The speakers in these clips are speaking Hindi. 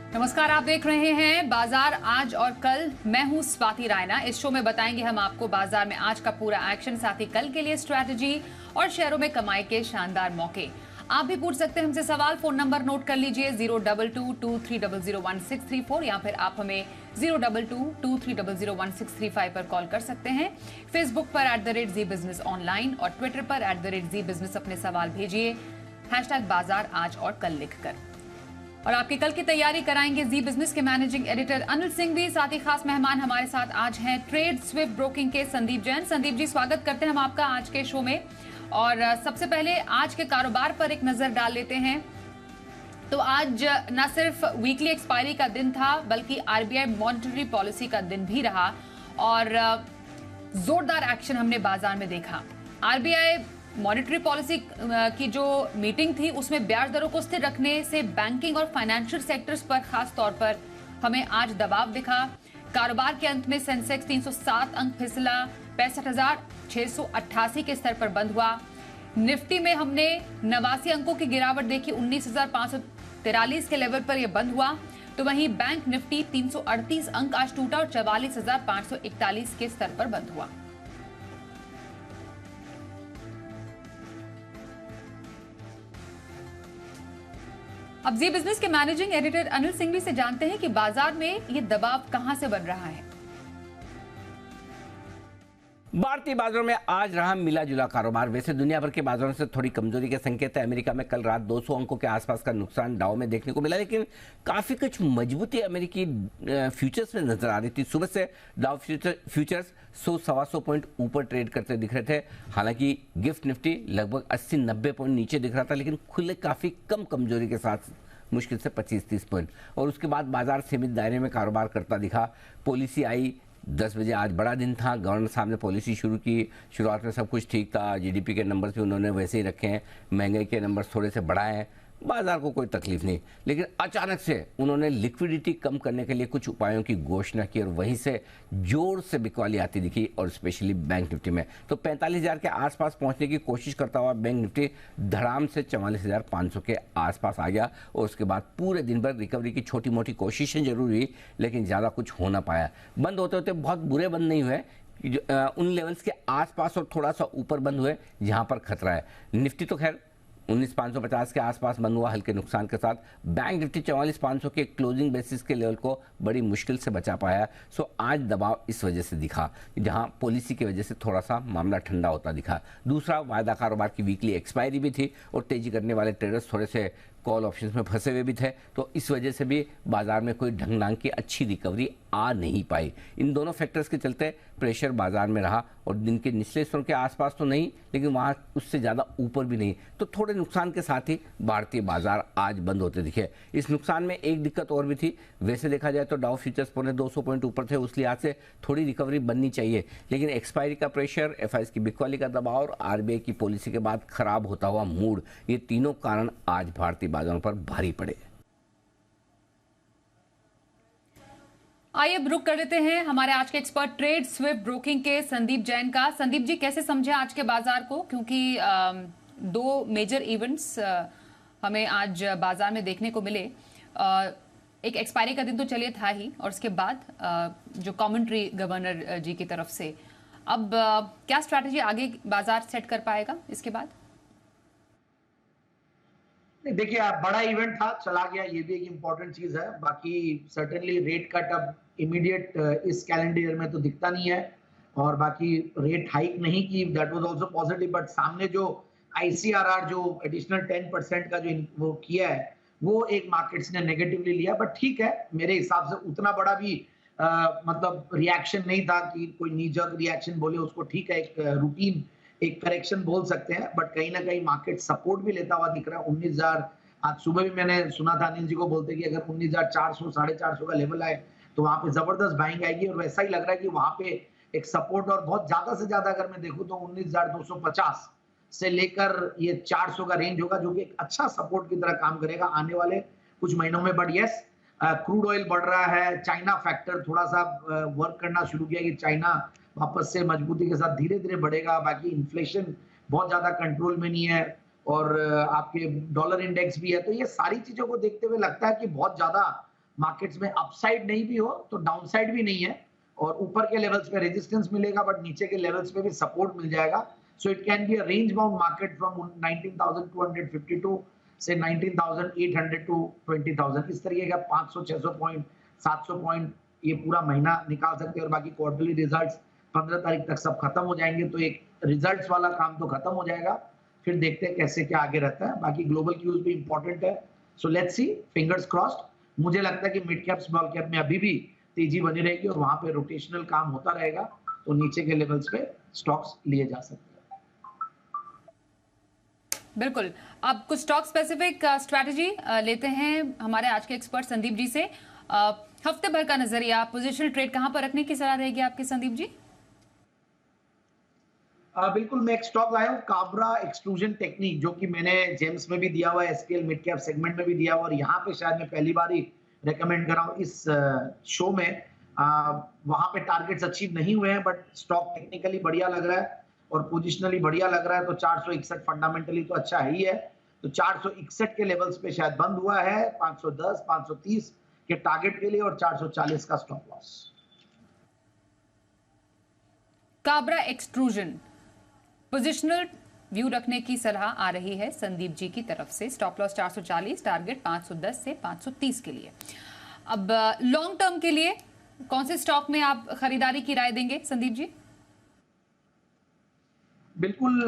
नमस्कार, आप देख रहे हैं बाजार आज और कल। मैं हूं स्वाति रायना। इस शो में बताएंगे हम आपको बाजार में आज का पूरा एक्शन, साथ ही कल के लिए स्ट्रैटेजी और शेयरों में कमाई के शानदार मौके। आप भी पूछ सकते हैं हमसे सवाल। फोन नंबर नोट कर लीजिए 02223001634 या फिर आप हमें 02223001635 पर कॉल कर सकते हैं। फेसबुक पर @ZBusiness ऑनलाइन और ट्विटर पर @ZBusiness अपने सवाल भेजिए #बाजार आज और कल लिखकर। और आपकी कल की तैयारी कराएंगे जी बिजनेस के मैनेजिंग एडिटर अनिल सिंह भी। साथ ही खास मेहमान हमारे साथ आज हैं ट्रेड स्विफ्ट ब्रोकिंग के संदीप जैन। संदीप जी, स्वागत करते हैं हम आपका आज के शो में। और सबसे पहले आज के कारोबार पर एक नजर डाल लेते हैं। तो आज न सिर्फ वीकली एक्सपायरी का दिन था बल्कि आरबीआई मॉनेटरी पॉलिसी का दिन भी रहा और जोरदार एक्शन हमने बाजार में देखा। आरबीआई मॉनेटरी पॉलिसी की जो मीटिंग थी उसमें ब्याज दरों को स्थिर रखने से बैंकिंग और फाइनेंशियल सेक्टर्स पर खास तौर पर हमें आज दबाव दिखा। कारोबार के अंत में सेंसेक्स 307 अंक फिसला 65,688 के स्तर पर बंद हुआ। निफ्टी में हमने 89 अंकों की गिरावट देखी, 19,543 के लेवल पर यह बंद हुआ। तो वहीं बैंक निफ्टी 338 अंक आज टूटा और 44,541 के स्तर पर बंद हुआ। अब जी बिजनेस के मैनेजिंग एडिटर अनिल सिंघवी से जानते हैं कि बाजार में ये दबाव कहां से बन रहा है। भारतीय बाजारों में आज रहा मिला जुला कारोबार। वैसे दुनिया भर के बाजारों से थोड़ी कमजोरी के संकेत है। अमेरिका में कल रात 200 अंकों के आसपास का नुकसान डाउ में देखने को मिला, लेकिन काफी कुछ मजबूती अमेरिकी फ्यूचर्स में नजर आ रही थी। सुबह से डाउ फ्यूचर्स 100-125 पॉइंट ऊपर ट्रेड करते दिख रहे थे। हालांकि गिफ्ट निफ्टी लगभग 80-90 पॉइंट नीचे दिख रहा था, लेकिन खुले काफी कम कमजोरी के साथ, मुश्किल से 25-30 पॉइंट। और उसके बाद बाजार सीमित दायरे में कारोबार करता दिखा। पॉलिसी आई 10 बजे, आज बड़ा दिन था। गवर्नर साहब ने पॉलिसी शुरू की। शुरुआत में सब कुछ ठीक था, जीडीपी के नंबर्स भी उन्होंने वैसे ही रखे हैं, महंगाई के नंबर्स थोड़े से बढ़ाए हैं, बाजार को कोई तकलीफ नहीं। लेकिन अचानक से उन्होंने लिक्विडिटी कम करने के लिए कुछ उपायों की घोषणा की और वहीं से जोर से बिकवाली आती दिखी, और स्पेशली बैंक निफ्टी में। तो 45,000 के आसपास पहुंचने की कोशिश करता हुआ बैंक निफ्टी धड़ाम से 44,500 के आसपास आ गया। और उसके बाद पूरे दिन भर रिकवरी की छोटी मोटी कोशिशें जरूर हुई, लेकिन ज़्यादा कुछ हो ना पाया। बंद होते होते बहुत बुरे बंद नहीं हुए, उन लेवल्स के आसपास और थोड़ा सा ऊपर बंद हुए जहां पर खतरा है। निफ्टी तो खैर 19,550 के आसपास बंद हुआ हल्के नुकसान के साथ। बैंक निफ्टी 44,500 के क्लोजिंग बेसिस के लेवल को बड़ी मुश्किल से बचा पाया। सो आज दबाव इस वजह से दिखा, जहां पॉलिसी की वजह से थोड़ा सा मामला ठंडा होता दिखा। दूसरा, वायदा कारोबार की वीकली एक्सपायरी भी थी और तेजी करने वाले ट्रेडर्स थोड़े से कॉल ऑप्शंस में फंसे हुए भी थे। तो इस वजह से भी बाजार में कोई ढंग ढंग की अच्छी रिकवरी आ नहीं पाई। इन दोनों फैक्टर्स के चलते प्रेशर बाजार में रहा, और दिन के निचले स्तरों के आसपास तो नहीं, लेकिन वहां उससे ज़्यादा ऊपर भी नहीं। तो थोड़े नुकसान के साथ ही भारतीय बाजार आज बंद होते दिखे। इस नुकसान में एक दिक्कत और भी थी। वैसे देखा जाए तो डाउ फ्यूचर्स 200 पॉइंट ऊपर थे, उस लिहाज से थोड़ी रिकवरी बननी चाहिए, लेकिन एक्सपायरी का प्रेशर, एफआईएस की बिकवाली का दबाव और आरबीआई की पॉलिसी के बाद खराब होता हुआ मूड, ये तीनों कारण आज भारतीय बाजारों पर भारी पड़े। आइए अब रुक कर लेते हैं हमारे आज के एक्सपर्ट ट्रेड स्विफ्ट ब्रोकिंग के संदीप जैन का। संदीप जी, कैसे समझे आज के बाजार को, क्योंकि दो मेजर इवेंट्स हमें आज बाजार में देखने को मिले। एक एक्सपायरी का दिन तो चलिए था ही, और उसके बाद जो कमेंट्री गवर्नर जी की तरफ से। अब क्या स्ट्रैटेजी आगे बाजार सेट कर पाएगा इसके बाद? देखिए, बड़ा इवेंट था, चला गया, ये भी एक इम्पोर्टेंट चीज है। बाकी सर्टेनली रेट कट अब इमीडिएट इस कैलेंडर ईयर में तो दिखता नहीं है, और बाकी रेट हाइक नहीं की, that was also positive. But सामने जो आईसीआरआर जो एडिशनल 10% का जो वो किया है, वो एक मार्केट्स ने नेगेटिवली लिया। बट ठीक है, मेरे हिसाब से उतना बड़ा भी मतलब रिएक्शन नहीं था कि कोई नी जर्क रिएक्शन बोले उसको। ठीक है, एक रूटीन एक करेक्शन बोल सकते हैं, बट कहीं ना कहीं मार्केट सपोर्ट भी लेता हुआ दिख रहा है। 19,000 आज सुबह भी मैंने सुना था अनिल जी को बोलते कि अगर 19,400 450 का लेवल आए तो वहां पे जबरदस्त बाइंग आएगी, और वैसा ही लग रहा है कि वहां पे एक सपोर्ट, और बहुत ज्यादा से ज्यादा अगर मैं देखूं तो 19,250 से लेकर ये 400 का रेंज होगा, जो कि एक अच्छा सपोर्ट की तरह काम करेगा आने वाले कुछ महीनों में। बट यस, क्रूड ऑयल बढ़ रहा है, चाइना फैक्टर थोड़ा सा वर्क करना शुरू किया कि चाइना वापस से मजबूती के साथ धीरे धीरे बढ़ेगा। बाकी इन्फ्लेशन बहुत ज्यादा कंट्रोल में नहीं है, और आपके डॉलर इंडेक्स भी है। तो ये सारी चीजों को देखते हुए लगता है कि बहुत ज्यादा मार्केट्स में अपसाइड नहीं भी हो तो डाउनसाइड भी नहीं है, और ऊपर के लेवल्स पे रेजिस्टेंस मिलेगा बट नीचे के लेवल्स पे भी सपोर्ट मिल जाएगा। So it can be a range bound market from 19,252 से 19,800 टू 20,000, इस तरीके का 500 600 पॉइंट 700 पॉइंट ये पूरा महीना निकाल सकते हैं। और बाकी क्वार्टरली रिजल्ट्स 15 तारीख तक सब खत्म हो जाएंगे, तो एक रिजल्ट्स वाला काम तो खत्म हो जाएगा, फिर देखते हैं कैसे क्या आगे रहता है। बाकी ग्लोबल क्यूज भी इंपॉर्टेंट है, so let's see, fingers crossed. मुझे लगता है कि मिड कैप स्मॉल कैप में अभी भी तेजी बनी रहेगी और वहां पे रोटेशनल काम होता रहेगा, तो नीचे के लेवल्स पे स्टॉक्स लिए जा सकते हैं। बिल्कुल। अब कुछ स्टॉक स्पेसिफिक स्ट्रैटेजी लेते हैं हमारे आज के एक्सपर्ट संदीप जी से। हफ्ते भर का नजरिया, पोजीशनल ट्रेड कहां पर रखने की सलाह रहेगी आपकी संदीप जी? बिल्कुल, मैं एक स्टॉक लाया हूँ काबरा एक्सट्रूजन टेक्निक, जो कि मैंने जेम्स में भी दिया हुआ है, एसपीएल मिड कैप सेगमेंट में भी दिया हुआ, और यहाँ पे शायद मैं पहली बार ही रेकमेंड कर रहा हूँ इस शो में। वहां पे टारगेट्स अचीव नहीं हुए हैं बट स्टॉक टेक्निकली बढ़िया लग रहा है और पोजिशनली बढ़िया लग रहा है, तो 461 फंडामेंटली तो अच्छा ही है। तो 461 के लेवल्स पे शायद बंद हुआ है, 510 530 के टारगेट के लिए, और 440 का stop loss. Kabra extrusion positional view रखने की सलाह आ रही है संदीप जी की तरफ से। स्टॉप लॉस 440, टारगेट 510 से 530 के लिए। अब लॉन्ग टर्म के लिए कौन से स्टॉक में आप खरीदारी की राय देंगे संदीप जी? बिल्कुल,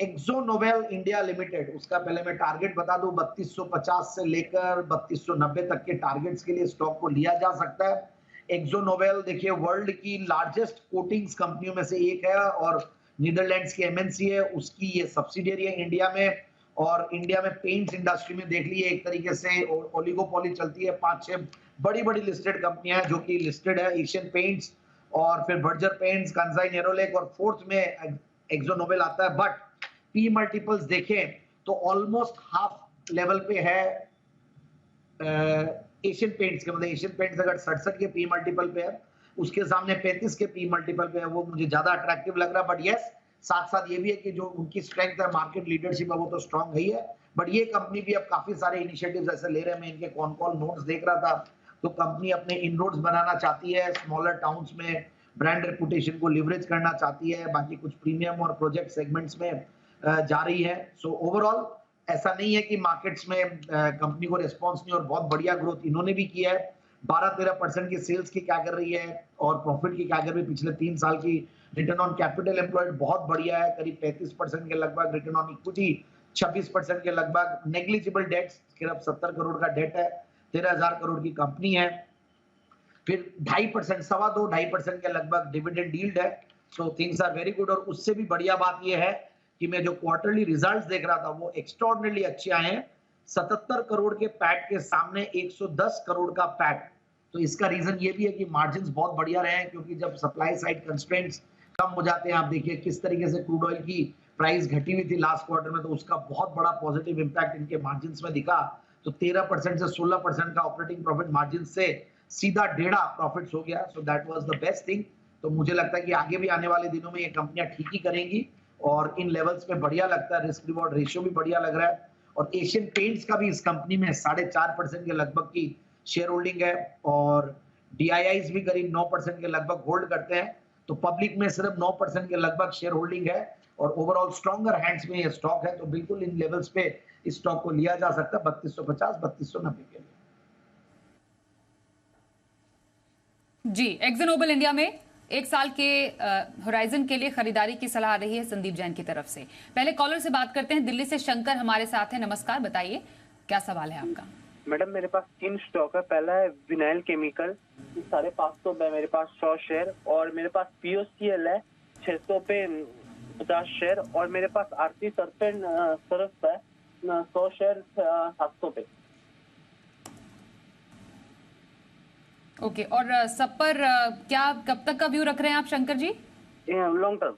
एक्सो नोबेल इंडिया लिमिटेड, उसका पहले मैं टारगेट बता दूं, 3250 से लेकर 3290 तक के टारगेट्स के लिए स्टॉक को लिया जा सकता है। एक्सो नोबेल देखिए वर्ल्ड की लार्जेस्ट कोटिंग्स कंपनियों में से एक है और नीदरलैंड्स की एमएनसी है, उसकी ये सब्सिडियरी है इंडिया में। और इंडिया में पेंट्स इंडस्ट्री में देख लिए एक तरीके से ओलिगोपोली चलती है, 5-6 बड़ी बड़ी लिस्टेड कंपनियां हैं जो कि लिस्टेड है, एशियन पेंट्स और फिर बर्जर पेंट्स, कंसाई नेरोलेक, और फोर्थ में एक्सो नोबेल आता है। बट पी मल्टीपल्स देखें तो ऑलमोस्ट हाफ लेवल पे है एशियन पेंट्स के, मतलब एशियन पेंट्स अगर 67 के पी मल्टीपल पे है, उसके सामने 35 के पी मल्टीपल पे है, वो मुझे ज्यादा अट्रैक्टिव लग रहा है। बट यस, साथ साथ ये भी है कि जो उनकी स्ट्रेंथ है, मार्केट लीडरशिप है, वो तो स्ट्रांग ही है। बट ये कंपनी भी अब काफी सारे इनिशिएटिव्स ऐसे ले रहे हैं, मैं इनके कॉन कॉल नोट्स देख रहा था, तो कंपनी अपने इनरोड्स बनाना चाहती है स्मॉलर टाउन्स में, ब्रांड रेपुटेशन को लिवरेज करना चाहती है, बाकी कुछ प्रीमियम और प्रोजेक्ट सेगमेंट्स में जा रही है। सो ओवरऑल ऐसा नहीं है कि मार्केट्स में कंपनी को रिस्पॉन्स नहीं, और बहुत बढ़िया ग्रोथ इन्होंने भी किया है। 12-13% की सेल्स की क्या कर रही है और प्रॉफिट की क्या कर रही है। पिछले 3 साल की रिटर्न ऑन कैपिटल एम्प्लॉयड बहुत बढ़िया है, करीब 35% के लगभग, रिटर्न ऑन इक्विटी 26% के लगभग, नेग्लिजिबल डेट्स, सिर्फ 70 करोड़ का डेट है, 13,000 करोड़ की कंपनी है। फिर 2.5%, 2.5% के लगभग डिविडेंड यील्ड है, so things are very good. और उससे भी बढ़िया बात यह है कि मैं जो क्वार्टरली रिजल्ट्स देख रहा था वो एक्स्ट्राऑर्डिनरी अच्छे आए हैं। 77 करोड़ के पैट के सामने 110 करोड़ का पैट, तो इसका रीजन ये भी है कि मार्जिन्स बहुत बढ़िया रहे हैं, क्योंकि जब सप्लाई साइड कंस्ट्रेंट्स कम हो जाते हैं, आप देखिए किस तरीके से क्रूड ऑयल की प्राइस घटी हुई थी लास्ट क्वार्टर में, तो उसका बहुत बड़ा पॉजिटिव इंपैक्ट इनके मार्जिन्स में दिखा। तो 13% से 16% का ऑपरेटिंग प्रॉफिट मार्जिन से सीधा 1.5 प्रॉफिट्स हो गया, so that was the best thing. तो मुझे लगता है कि आगे भी आने वाले दिनों में ये कंपनियां ठीक ही करेंगी और इन लेवल्स पे बढ़िया लगता है, रिस्क रिवॉर्ड रेशियो भी बढ़िया लग रहा है। और एशियन पेंट्स का भी इस कंपनी में 4.5% के लगभग की शेयर होल्डिंग है, और डीआईआईज भी करीब 9% के लगभग होल्ड करते हैं, तो पब्लिक में सिर्फ 9% के लगभग शेयर होल्डिंग है और ओवरऑल स्ट्रॉन्गर हैंड्स में ये स्टॉक है। तो बिल्कुल इन लेवल्स पे इस स्टॉक को लिया जा सकता है 3250 3290 के लिए। जी, एक्सो नोबेल इंडिया में 1 साल के होराइजन के लिए खरीदारी की सलाह आ रही है संदीप जैन की तरफ से। पहले कॉलर से बात करते हैं, दिल्ली से शंकर हमारे साथ हैं। नमस्कार, बताइए क्या सवाल है आपका? मैडम मेरे पास 3 स्टॉक है। पहला है विनाइल केमिकल, 550 पे मेरे पास 100 शेयर, और मेरे पास पीओसीएल है 600 पे 50 शेयर, और मेरे पास आरती सरफेन सरफ है 100 शेयर 700 पे। ओके, और सब पर क्या कब तक का व्यू रख रहे हैं आप शंकर जी? Long term.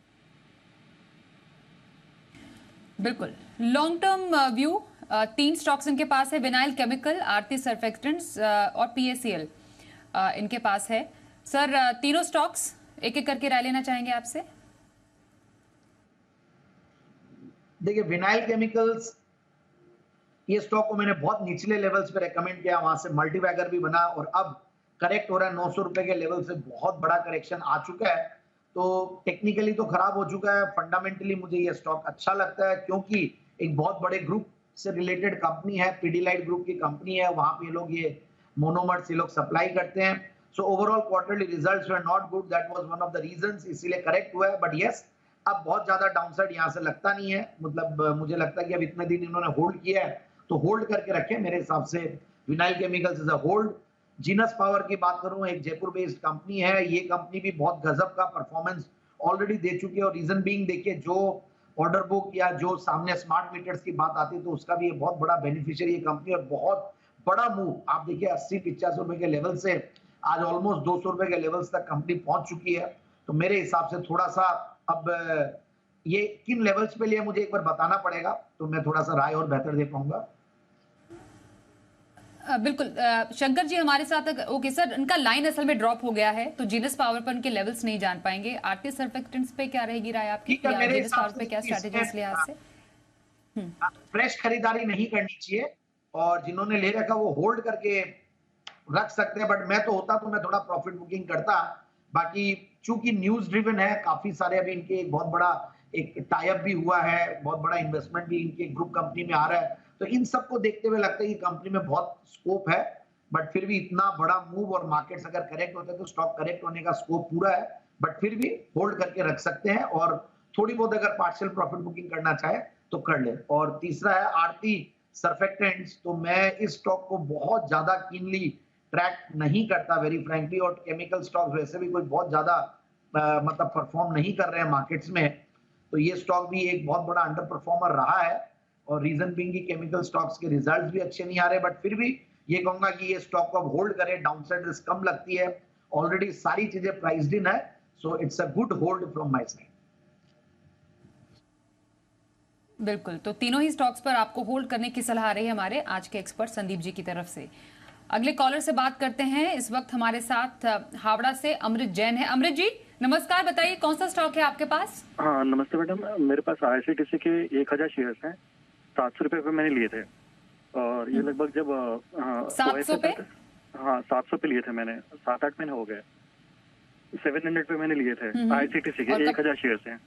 बिल्कुल लॉन्ग टर्म व्यू। 3 स्टॉक्स इनके पास है, विनाइल केमिकल, आरती सर्फेक्टेंट्स और पीएसीएल इनके पास है। सर तीनों स्टॉक्स एक एक करके राय लेना चाहेंगे आपसे। देखिए विनाइल केमिकल्स ये स्टॉक को मैंने बहुत निचले लेवल्स पे रेकमेंड किया, वहां से मल्टीबैगर भी बना और अब करेक्ट हो रहा है 900 रुपए के लेवल से, बहुत बड़ा करेक्शन आ चुका है। तो टेक्निकली तो खराब हो चुका है, फंडामेंटली मुझे ये स्टॉक अच्छा लगता है क्योंकि एक बहुत बड़े ग्रुप से रिलेटेड कंपनी है, पीडीलाइट ग्रुप की कंपनी है, वहां पे लोग ये मोनोमर्स ये लोग सप्लाई करते हैं। So overall quarterly results were not good, that was one of the reasons, इसीलिए करेक्ट हुआ है। बट यस, अब बहुत ज्यादा डाउनसाइड यहाँ से लगता नहीं है, मतलब मुझे लगता है कि अब इतने दिन इन्होंने होल्ड किया है तो होल्ड करके रखें। मेरे हिसाब से vinyl chemicals is a hold. Genus power की बात करूं, एक जयपुर बेस्ड कंपनी है, ये कंपनी भी बहुत गजब का परफॉर्मेंस ऑलरेडी दे चुकी है और रीजन बीइंग देखिए, जो ऑर्डर बुक या जो सामने स्मार्ट मीटर्स की बात आती है तो उसका भी ये बहुत बड़ा बेनिफिशियरी है कंपनी, और बहुत बड़ा मूव आप देखिए 80-85 रुपए के लेवल से आज ऑलमोस्ट 200 रुपए के लेवल्स तक कंपनी पहुंच चुकी है। तो मेरे हिसाब से थोड़ा सा अब ये किन लेवल्स पे लिए मुझे एक बार बताना पड़ेगा, तो मैं थोड़ा सा राय और बेहतर दे पाऊंगा। बिल्कुल शंकर जी हमारे साथ ओके सर, इनका लाइन असल में ड्रॉप हो गया है तो जीनस पावर पर उनके लेवल्स नहीं जान पाएंगे। आरती सर्फेक्टेंट्स पे क्या रहेगी राय आपकी? जीनस पावर पे क्या स्ट्रेटेजी इस लिहाज से? फ्रेश खरीदारी नहीं करनी चाहिए और जिन्होंने ले रखा वो होल्ड करके रख सकते हैं, बट मैं तो होता तो मैं थोड़ा प्रॉफिट बुकिंग करता। बाकी चूंकि न्यूज ड्रिवन है, काफी सारे अभी इनके एक बहुत बड़ा एक टाई अप भी हुआ है, बहुत बड़ा इन्वेस्टमेंट भी इनके ग्रुप कंपनी में आ रहा है, तो इन सबको देखते हुए लगता है कि कंपनी में बहुत स्कोप है। बट फिर भी इतना बड़ा मूव और मार्केट्स अगर करेक्ट होते हैं तो स्टॉक करेक्ट होने का स्कोप पूरा है, बट फिर भी होल्ड करके रख सकते हैं और थोड़ी बहुत अगर पार्शियल प्रॉफिट बुकिंग करना चाहे तो कर ले। और तीसरा है आरती सर्फेक्टेंट्स, तो मैं इस स्टॉक को बहुत ज्यादा कीनली ट्रैक नहीं करता वेरी फ्रैंकली, और केमिकल स्टॉक्स वैसे भी कोई बहुत ज्यादा मतलब परफॉर्म नहीं कर रहे हैं मार्केट्स में, तो ये स्टॉक भी एक बहुत बड़ा अंडर परफॉर्मर रहा है। और रीजन बीइंग की केमिकल स्टॉक्स के रिजल्ट्स भी अच्छे नहीं आ रहे, बट फिर भी ये कहूंगा कि ये स्टॉक को अब होल्ड करें, डाउनसाइड रिस्क कम लगती है, ऑलरेडी सारी चीजें प्राइस्ड इन है, so it's a good hold from my side. बिल्कुल, तो तीनों ही स्टॉक्स पर आपको होल्ड करने की सलाह आ रही है हमारे आज के एक्सपर्ट संदीप जी की तरफ से। अगले कॉलर से बात करते हैं। इस वक्त हमारे साथ हावड़ा से अमृत जैन है। अमृत जी नमस्कार, बताइए कौन सा स्टॉक है आपके पास? हाँ नमस्ते मैडम, मेरे पास आईआरसीटीसी के 1000 शेयर्स हैं, 700 रुपए पे मैंने लिए थे और ये लगभग जब 700 पे? हाँ 700 पे लिए थे मैंने, 7-8 महीने हो गए। 700 पे मैंने लिए थे आईआरसीटीसी के 1000 शेयर्स हैं।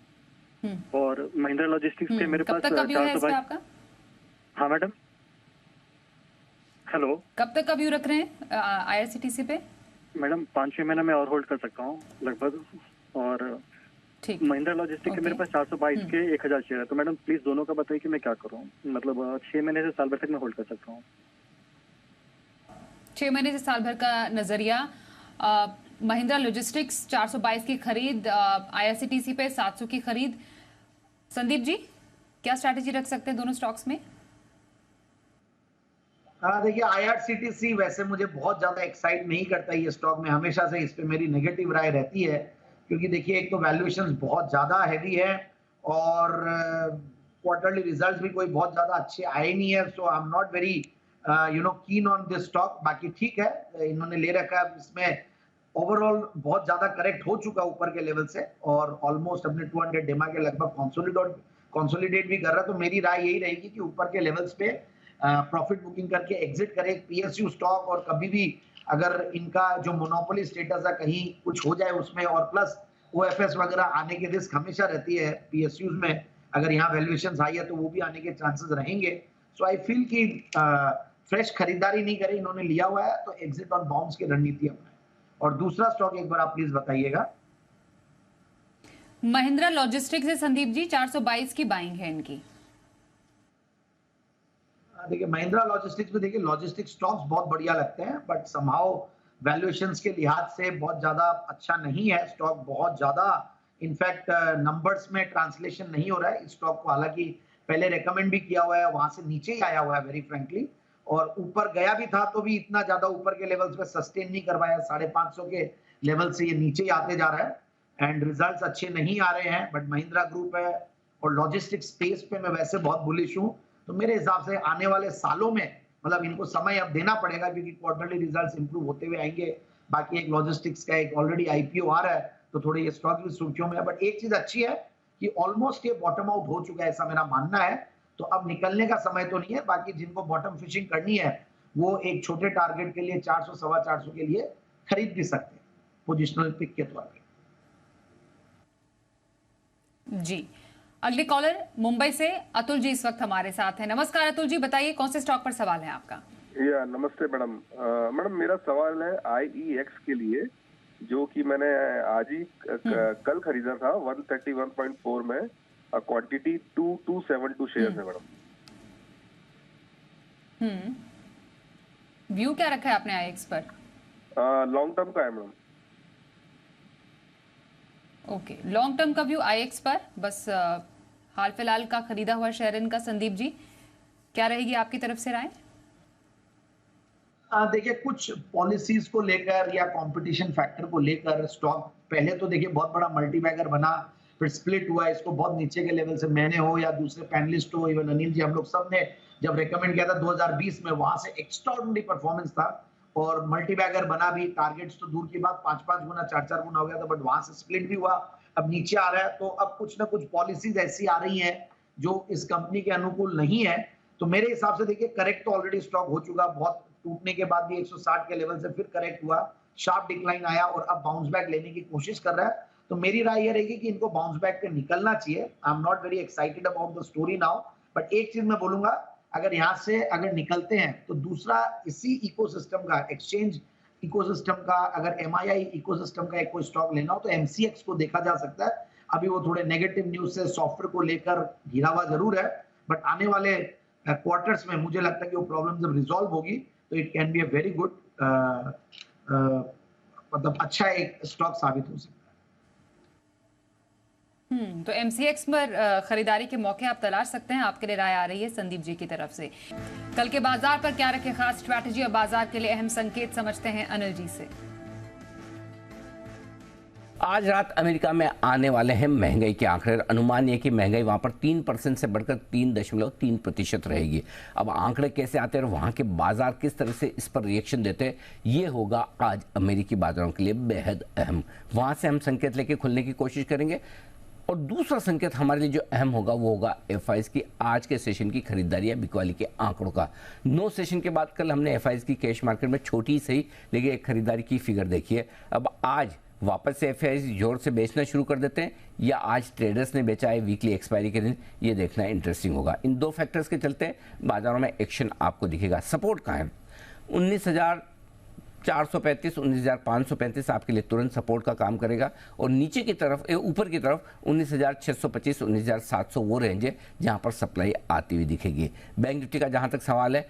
और महिंद्रा लॉजिस्टिक्स के मेरे पास 422। हाँ मैडम, हेलो, कब तक का व्यू रख रहे हैं आईआरसीटीसी पे? मैडम 5-6 महीना मैं और होल्ड कर सकता हूँ लगभग। और ठीक, महिंद्रा लॉजिस्टिक के मेरे पास 422 के 1000 शेयर है, तो मैडम प्लीज दोनों का बताइए कि मैं क्या करूँ, मतलब 6 महीने से साल भर तक मैं होल्ड कर सकता हूँ। 6 महीने से साल भर का नजरिया। महिंद्रा लॉजिस्टिक्स 422 की खरीद, आईआरसीटीसी पे 700 की खरीद। संदीप जी क्या स्ट्रैटेजी रख सकते हैं दोनों स्टॉक्स में? देखिए आईआरसीटीसी वैसे मुझे बहुत ज्यादा एक्साइट नहीं करता ये स्टॉक में, हमेशा से इस पे मेरी नेगेटिव राय रहती है, क्योंकि देखिए एक तो वैल्यूएशंस बहुत ज्यादा हैवी है और क्वार्टरली रिजल्ट्स भी कोई बहुत ज्यादा अच्छे आए नहीं है, so I am not very keen on this stock. बाकी ठीक है, इन्होंने ले रखा है, इसमें ओवरऑल बहुत ज्यादा करेक्ट हो चुका ऊपर के लेवल से और ऑलमोस्ट अपने 200 डेमा के लगभग कंसोलिडेट भी कर रहा है, तो मेरी राय यही रहेगी कि ऊपर के लेवल्स पे प्रॉफिट बुकिंग करके एग्जिट करे पीएसयू स्टॉक। और कभी भी अगर इनका जो मोनोपोली स्टेटस है कहीं कुछ हो जाए उसमें, और प्लस ओएफएस वगैरह आने की रिस्क हमेशा रहती है पीएसयूज में, अगर यहाँ वैल्यूएशन हाई है तो वो भी आने के चांसेस रहेंगे। सो आई फील कि फ्रेश खरीदारी नहीं करे, इन्होंने लिया हुआ है तो एग्जिट और बाउंस की रणनीति अपनाए। और दूसरा स्टॉक एक बार आप प्लीज बताइएगा। महिंद्रा लॉजिस्टिक्स से संदीप जी 422 की बाइंग है इनकी। देखिए महिंद्रा लॉजिस्टिक्स में देखिए लॉजिस्टिक स्टॉक्स बहुत बढ़िया लगते हैं, बट समहाउ वैल्यूएशंस के लिहाज से बहुत ज्यादा अच्छा नहीं है स्टॉक, बहुत ज्यादा इनफैक्ट नंबर्स में ट्रांसलेशन नहीं हो रहा है इस स्टॉक को, हालांकि पहले रेकमेंड भी किया हुआ है, वहां से नीचे ही आया हुआ है वेरी फ्रेंकली, और ऊपर गया भी था तो भी इतना ज्यादा ऊपर के लेवल्स पे सस्टेन नहीं कर पाया, 550 के लेवल से ये नीचे ही आते जा रहा है एंड रिजल्ट्स अच्छे नहीं आ रहे हैं। बट महिंद्रा ग्रुप है और लॉजिस्टिक स्पेस पे मैं वैसे बहुत बुलिश हूँ, तो मेरे हिसाब से आने वाले सालों में मतलब इनको समय अब देना पड़ेगा क्योंकि क्वार्टरली रिजल्ट्स इंप्रूव होते हुए आएंगे। बाकी एक लॉजिस्टिक्स का एक ऑलरेडी आईपीओ आ रहा है तो थोड़े ये स्टॉक भी सुर्खियों में है, बट एक चीज अच्छी है कि ऑलमोस्ट ये बॉटम आउट हो चुका है ऐसा मेरा मानना है, तो अब निकलने का समय तो नहीं है। बाकी जिनको बॉटम फिशिंग करनी है वो एक छोटे टारगेट के लिए 400 सवा 400 के लिए खरीद भी सकते हैं पोजिशनल पिक के तौर पे। जी, अगले कॉलर मुंबई से अतुल जी इस वक्त हमारे साथ हैं। नमस्कार अतुल जी, बताइए कौन से स्टॉक पर सवाल है आपका? या नमस्ते मैडम। मैडम मेरा सवाल है IEX के लिए, जो कि मैंने आज ही कल खरीदा था 131.4 में, क्वांटिटी 2272 शेयर है मैडम। व्यू क्या रखा है आपने IEX पर? लॉन्ग टर्म का है मैडम। ओके, लॉन्ग टर्म का व्यू IEX पर, बस हाल फिलहाल का खरीदा हुआ शेयर इनका। संदीप जी, क्या रहेगी आपकी तरफ से राय? देखिए, कुछ पॉलिसीज को लेकर या कंपटीशन फैक्टर को लेकर स्टॉक पहले तो देखिए बहुत बड़ा मल्टीबैगर बना, फिर स्प्लिट हुआ। इसको बहुत नीचे के लेवल से मैंने हो या दूसरे पैनलिस्ट हो, इवन अनिल जी, हम लोग सब ने जब रेकमेंड किया था 2020 में, वहां से एक्स्ट्राऑर्डिनरी परफॉर्मेंस था और मल्टीबैगर बना भी। टारगेट्स तो दूर की बात, 5-5 गुना 4-4 गुना हो गया था, बट वहां से स्प्लिट भी हुआ, अब नीचे आ रहा है। तो अब कुछ ना कुछ पॉलिसीज ऐसी आ रही हैं जो इस कंपनी के अनुकूल नहीं है। तो मेरे हिसाब से देखिए, करेक्ट तो ऑलरेडी स्टॉक हो चुका, बहुत टूटने के बाद भी 160 के लेवल से फिर करेक्ट हुआ, शार्प डिक्लाइन आया और अब बाउंस बैक लेने की कोशिश कर रहा है। तो मेरी राय ये रहेगी कि इनको बाउंस बैक पे निकलना चाहिए। आई am not very excited about the story now, but एक चीज मैं बोलूंगा, अगर यहाँ से अगर निकलते हैं तो दूसरा इसी इकोसिस्टम का, एक्सचेंज इकोसिस्टम का, अगर MII इकोसिस्टम का एक कोई स्टॉक लेना हो तो MCX को देखा जा सकता है। अभी वो थोड़े नेगेटिव न्यूज से सॉफ्टवेयर को लेकर घिरा हुआ जरूर है, बट आने वाले क्वार्टर्स में मुझे लगता है कि वो प्रॉब्लम जब रिजॉल्व होगी तो it can be a very good, मतलब अच्छा एक स्टॉक साबित हो सकता है। तो MCX पर खरीदारी के मौके आप तलाश सकते हैं। आपके लिए राय आ रही है संदीप जी की तरफ से। कल के बाजार पर क्या रखे खास स्ट्रैटेजी और बाजार के लिए अहम संकेत, समझते हैं अनिल जी से। आज रात अमेरिका में आने वाले हैं महंगाई के आंकड़े। अनुमान यह कि महंगाई वहां पर 3% से बढ़कर 3.3% रहेगी। अब आंकड़े कैसे आते हैं और वहां के बाजार किस तरह से इस पर रिएक्शन देते हैं, ये होगा आज अमेरिकी बाजारों के लिए बेहद अहम। वहां से हम संकेत लेके खुलने की कोशिश करेंगे। और दूसरा संकेत हमारे लिए जो अहम होगा वो होगा FIs की आज के सेशन की खरीदारी या बिकवाली के आंकड़ों का। 9 सेशन के बाद कल हमने FIs की कैश मार्केट में छोटी सही लेकिन एक खरीदारी की फिगर देखी है। अब आज वापस से FIs जोर से बेचना शुरू कर देते हैं या आज ट्रेडर्स ने बेचा है वीकली एक्सपायरी के दिन, ये देखना इंटरेस्टिंग होगा। इन दो फैक्टर्स के चलते बाजारों में एक्शन आपको दिखेगा। सपोर्ट कहाँ है? 19,435 19,535 आपके लिए तुरंत सपोर्ट का काम करेगा और नीचे की तरफ, ऊपर की तरफ 19,625 19,700 वो रेंज है जहां पर सप्लाई आती हुई दिखेगी। बैंक निफ्टी का जहां तक सवाल है,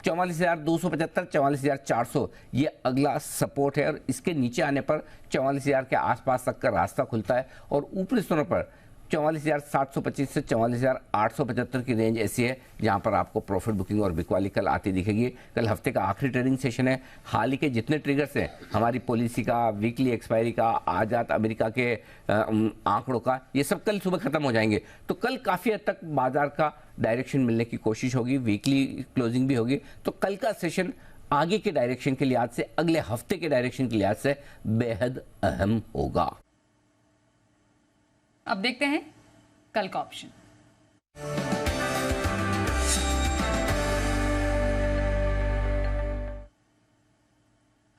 44,275 44,400 ये अगला सपोर्ट है और इसके नीचे आने पर 44,000 के आसपास तक का रास्ता खुलता है और ऊपरी स्तरों पर 44,725 से 44,875 की रेंज ऐसी है जहां पर आपको प्रॉफिट बुकिंग और बिकवाली कल आती दिखेगी। कल हफ्ते का आखिरी ट्रेडिंग सेशन है। हाल ही के जितने ट्रिगर्स हैं, हमारी पॉलिसी का, वीकली एक्सपायरी का, आजाद अमेरिका के आंकड़ों का, ये सब कल सुबह खत्म हो जाएंगे। तो कल काफ़ी हद तक बाजार का डायरेक्शन मिलने की कोशिश होगी, वीकली क्लोजिंग भी होगी। तो कल का सेशन आगे के डायरेक्शन के लिहाज से, अगले हफ्ते के डायरेक्शन के लिहाज से बेहद अहम होगा। अब देखते हैं कल का ऑप्शन।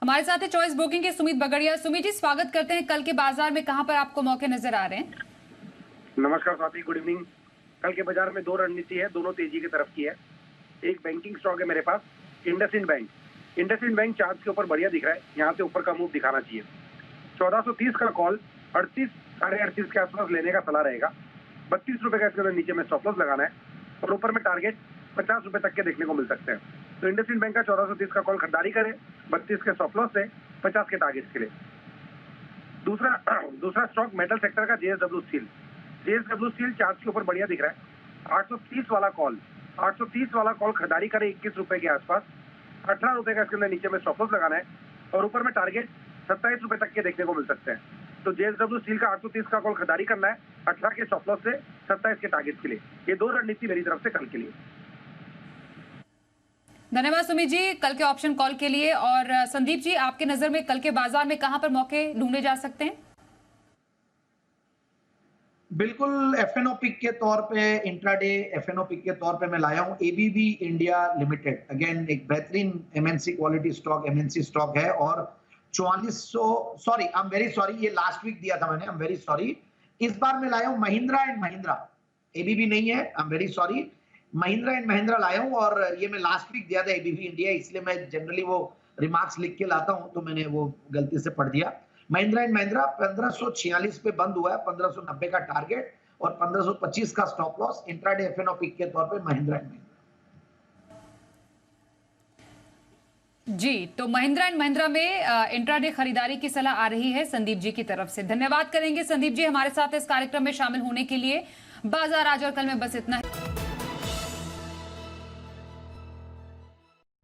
हमारे साथ है चॉइस ब्रोकिंग के सुमित बगड़िया। सुमित जी, स्वागत करते हैं। कल के बाजार में कहां पर आपको मौके नजर आ रहे हैं? नमस्कार साथी, गुड इवनिंग। कल के बाजार में दो रणनीति है, दोनों तेजी की तरफ की है। एक बैंकिंग स्टॉक है मेरे पास, IndusInd bank. IndusInd bank chart के ऊपर बढ़िया दिख रहा है, यहाँ से ऊपर का मूव दिखाना चाहिए। 1430 का कॉल 38 साढ़े 38 के आसपास लेने का सलाह रहेगा। 32 रुपए का इसके अंदर नीचे में स्टॉप लॉस लगाना है और ऊपर में टारगेट 50 रुपए तक के देखने को मिल सकते हैं। तो इंडसइंड बैंक का 1430 का कॉल खरीदारी करें 32 के स्टॉप लॉस से 50 के टारगेट के लिए। दूसरा स्टॉक मेटल सेक्टर का JSW steel. JSW steel chart के ऊपर बढ़िया दिख रहा है। 830 वाला कॉल खरीदारी करें 21 रुपए के आसपास। 18 रुपए का इसके अंदर नीचे में स्टॉप लॉस लगाना है और ऊपर में टारगेट 27 रुपए तक के देखने को मिल सकते हैं। तो JSW स्टील का 830 का कॉल खरीदारी करना है 18 के स्टॉप लॉस से 27 के टारगेट के लिए। ये दो रणनीति मेरी तरफ से कल के लिए। धन्यवाद सुमित जी कल के ऑप्शन कॉल के लिए। और संदीप जी, आपके नजर में कल के बाजार में कहां पर मौके ढूंढे जा सकते हैं? बिल्कुल एफएनओ पिक के तौर पे, इंट्राडे एफएनओ पिक के तौर पे मैं लाया हूं एबीबी इंडिया लिमिटेड। अगेन एक बेहतरीन MNC quality stock, MNC stock है और 4400, sorry I am very sorry, ये लास्ट वीक दिया था मैंने, आई एम वेरी सॉरी। इस बार मैं लाया हूं महिंद्रा एंड महिंद्रा, एबीबी नहीं है, I am very sorry, Mahindra and Mahindra लाया हूं और ये मैं लास्ट वीक दिया था एबीबी इंडिया, इसलिए मैं जनरली वो रिमार्क्स लिख के लाता हूं, तो मैंने वो गलती से पढ़ दिया। महिंद्रा एंड महिंद्रा 1546 पे बंद हुआ है, 1590 का टारगेट और 1525 का stop loss. Intraday FNO pick के तौर पे महिंद्रा एंड महिंद्रा। जी, तो महिंद्रा एंड महिंद्रा में इंट्राडे खरीदारी की सलाह आ रही है संदीप जी की तरफ से। धन्यवाद करेंगे संदीप जी हमारे साथ इस कार्यक्रम में शामिल होने के लिए। बाजार आज और कल में बस इतना।